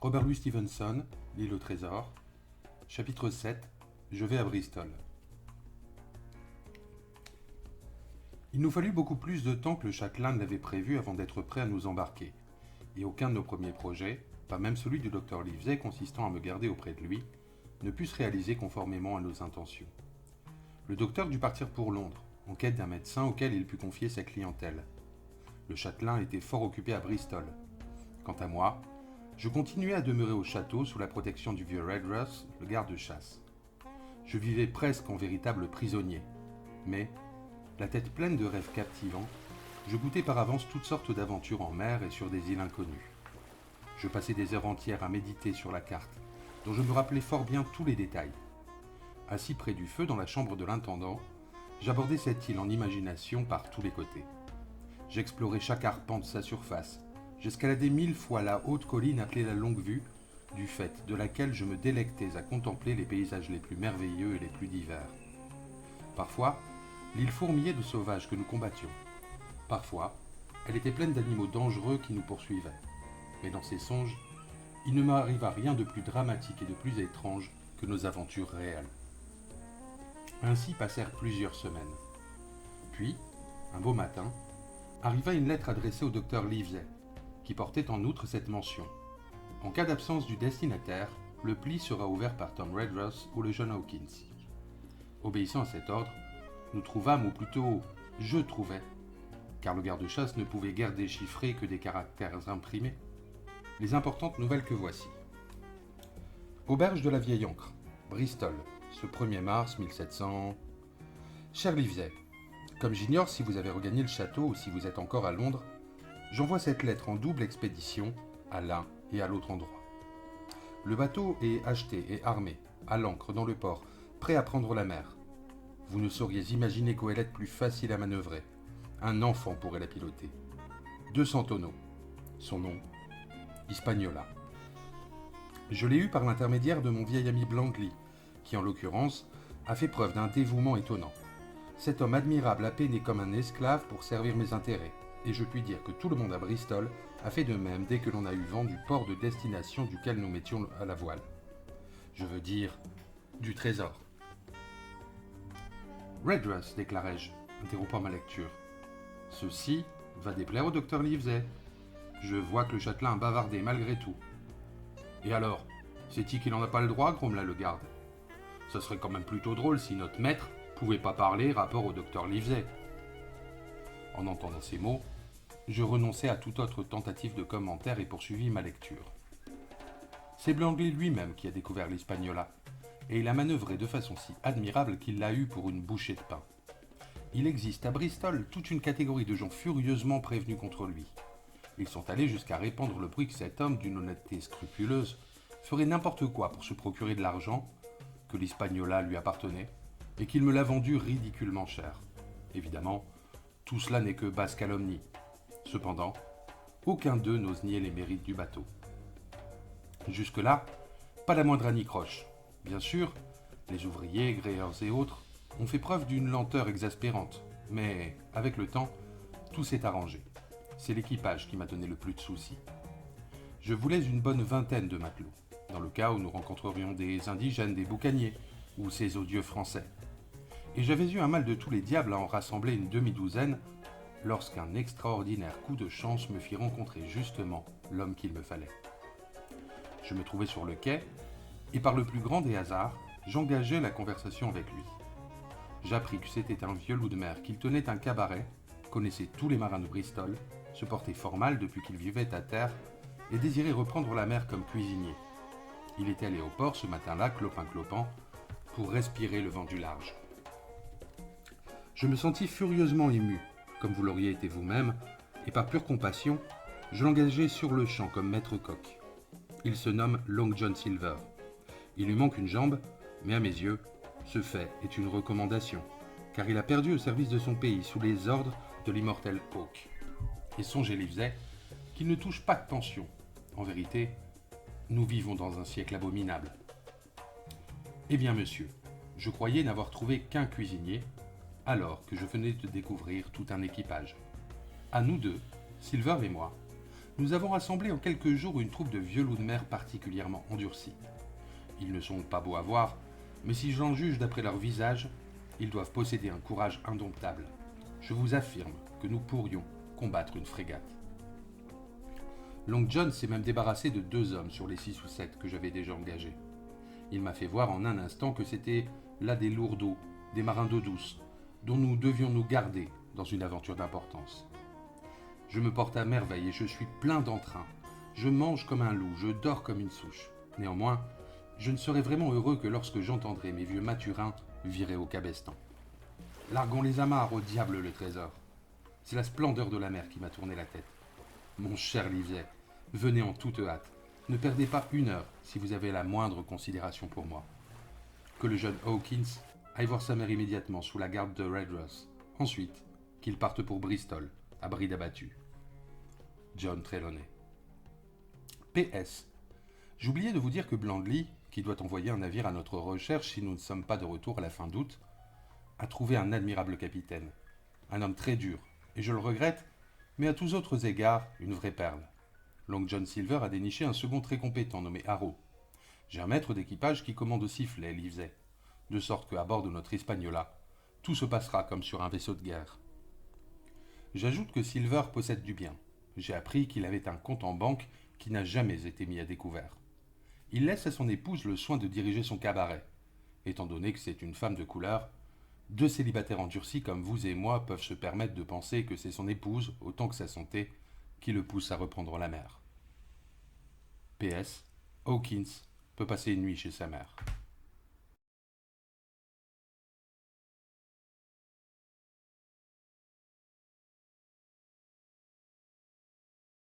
Robert Louis Stevenson, L'île au trésor, chapitre 7, Je vais à Bristol. Il nous fallut beaucoup plus de temps que le châtelain ne l'avait prévu avant d'être prêt à nous embarquer, et aucun de nos premiers projets, pas même celui du docteur Livesey consistant à me garder auprès de lui, ne put se réaliser conformément à nos intentions. Le docteur dut partir pour Londres, en quête d'un médecin auquel il put confier sa clientèle. Le châtelain était fort occupé à Bristol. Quant à moi, je continuais à demeurer au château sous la protection du vieux Redruth, le garde-chasse. Je vivais presque en véritable prisonnier, mais, la tête pleine de rêves captivants, je goûtais par avance toutes sortes d'aventures en mer et sur des îles inconnues. Je passais des heures entières à méditer sur la carte, dont je me rappelais fort bien tous les détails. Assis près du feu dans la chambre de l'intendant, j'abordais cette île en imagination par tous les côtés. J'explorais chaque arpent de sa surface, j'escaladais 1000 fois la haute colline appelée la Longue-Vue, du fait de laquelle je me délectais à contempler les paysages les plus merveilleux et les plus divers. Parfois, l'île fourmillait de sauvages que nous combattions. Parfois, elle était pleine d'animaux dangereux qui nous poursuivaient. Mais dans ces songes, il ne m'arriva rien de plus dramatique et de plus étrange que nos aventures réelles. Ainsi passèrent plusieurs semaines. Puis, un beau matin, arriva une lettre adressée au docteur Livesey, qui portait en outre cette mention. En cas d'absence du destinataire, le pli sera ouvert par Tom Redruth ou le jeune Hawkins. Obéissant à cet ordre, nous trouvâmes, ou plutôt, je trouvais, car le garde-chasse ne pouvait guère déchiffrer que des caractères imprimés, les importantes nouvelles que voici. Auberge de la Vieille Ancre, Bristol, ce 1er mars 1700... Cher Livesey, comme j'ignore si vous avez regagné le château ou si vous êtes encore à Londres, j'envoie cette lettre en double expédition à l'un et à l'autre endroit. Le bateau est acheté et armé, à l'ancre dans le port, prêt à prendre la mer. Vous ne sauriez imaginer goélette plus facile à manœuvrer. Un enfant pourrait la piloter. 200 tonneaux. Son nom, Hispaniola. Je l'ai eu par l'intermédiaire de mon vieil ami Blangley, qui en l'occurrence a fait preuve d'un dévouement étonnant. Cet homme admirable a peiné comme un esclave pour servir mes intérêts, et je puis dire que tout le monde à Bristol a fait de même dès que l'on a eu vent du port de destination duquel nous mettions à la voile. Je veux dire, du trésor. Redruth, déclarai-je, interrompant ma lecture. Ceci va déplaire au docteur Livesey. Je vois que le châtelain a bavardé malgré tout. Et alors, c'est-il qu'il n'en a pas le droit, grommela le garde. Ce serait quand même plutôt drôle si notre maître pouvait pas parler rapport au docteur Livesey. En entendant ces mots, je renonçai à toute autre tentative de commentaire et poursuivis ma lecture. C'est Blangley lui-même qui a découvert l'Hispaniola, et il a manœuvré de façon si admirable qu'il l'a eu pour une bouchée de pain. Il existe à Bristol toute une catégorie de gens furieusement prévenus contre lui. Ils sont allés jusqu'à répandre le bruit que cet homme d'une honnêteté scrupuleuse ferait n'importe quoi pour se procurer de l'argent, que l'Hispaniola lui appartenait, et qu'il me l'a vendu ridiculement cher. Évidemment, tout cela n'est que basse calomnie. Cependant, aucun d'eux n'ose nier les mérites du bateau. Jusque-là, pas la moindre anicroche. Bien sûr, les ouvriers, gréeurs et autres ont fait preuve d'une lenteur exaspérante, mais avec le temps, tout s'est arrangé. C'est l'équipage qui m'a donné le plus de soucis. Je voulais une bonne vingtaine de matelots, dans le cas où nous rencontrerions des indigènes, des boucaniers, ou ces odieux Français. Et j'avais eu un mal de tous les diables à en rassembler une demi-douzaine, lorsqu'un extraordinaire coup de chance me fit rencontrer justement l'homme qu'il me fallait. Je me trouvais sur le quai, et par le plus grand des hasards, j'engageai la conversation avec lui. J'appris que c'était un vieux loup de mer, qu'il tenait un cabaret, connaissait tous les marins de Bristol, se portait fort mal depuis qu'il vivait à terre, et désirait reprendre la mer comme cuisinier. Il était allé au port ce matin-là, clopin-clopant, pour respirer le vent du large. Je me sentis furieusement ému, comme vous l'auriez été vous-même, et par pure compassion, je l'engageai sur le champ comme maître coq. Il se nomme Long John Silver. Il lui manque une jambe, mais à mes yeux, ce fait est une recommandation, car il a perdu au service de son pays sous les ordres de l'immortel Hawke. Et songez, Livesey, qu'il ne touche pas de pension. En vérité, nous vivons dans un siècle abominable. Eh bien, monsieur, je croyais n'avoir trouvé qu'un cuisinier, alors que je venais de découvrir tout un équipage. À nous deux, Silver et moi, Nous avons rassemblé en quelques jours une troupe de vieux loups de mer particulièrement endurcis. Ils ne sont pas beaux à voir, mais si j'en juge d'après leur visage, ils doivent posséder un courage indomptable. Je vous affirme que nous pourrions combattre une frégate. Long John s'est même débarrassé de 2 hommes sur les 6 ou 7 que j'avais déjà engagés. Il m'a fait voir en un instant que c'était là des lourdeaux, des marins d'eau douce, dont nous devions nous garder dans une aventure d'importance. Je me porte à merveille et je suis plein d'entrain. Je mange comme un loup, je dors comme une souche. Néanmoins, je ne serai vraiment heureux que lorsque j'entendrai mes vieux maturins virer au cabestan. Larguons les amarres, au diable le trésor. C'est la splendeur de la mer qui m'a tourné la tête. Mon cher Livesey, venez en toute hâte. Ne perdez pas une heure si vous avez la moindre considération pour moi. Que le jeune Hawkins aille voir sa mère immédiatement sous la garde de Redruth. Ensuite, qu'il parte pour Bristol, à bride abattue. John Trelawney. PS. J'oubliais de vous dire que Blandly, qui doit envoyer un navire à notre recherche si nous ne sommes pas de retour à la fin d'août, a trouvé un admirable capitaine. Un homme très dur, et je le regrette, mais à tous autres égards, une vraie perle. Long John Silver a déniché un second très compétent nommé Harrow. J'ai un maître d'équipage qui commande au sifflet, Livesey, de sorte qu'à bord de notre Hispaniola, tout se passera comme sur un vaisseau de guerre. J'ajoute que Silver possède du bien. J'ai appris qu'il avait un compte en banque qui n'a jamais été mis à découvert. Il laisse à son épouse le soin de diriger son cabaret. Étant donné que c'est une femme de couleur, 2 célibataires endurcis comme vous et moi peuvent se permettre de penser que c'est son épouse, autant que sa santé, qui le pousse à reprendre la mer. PS. Hawkins peut passer une nuit chez sa mère.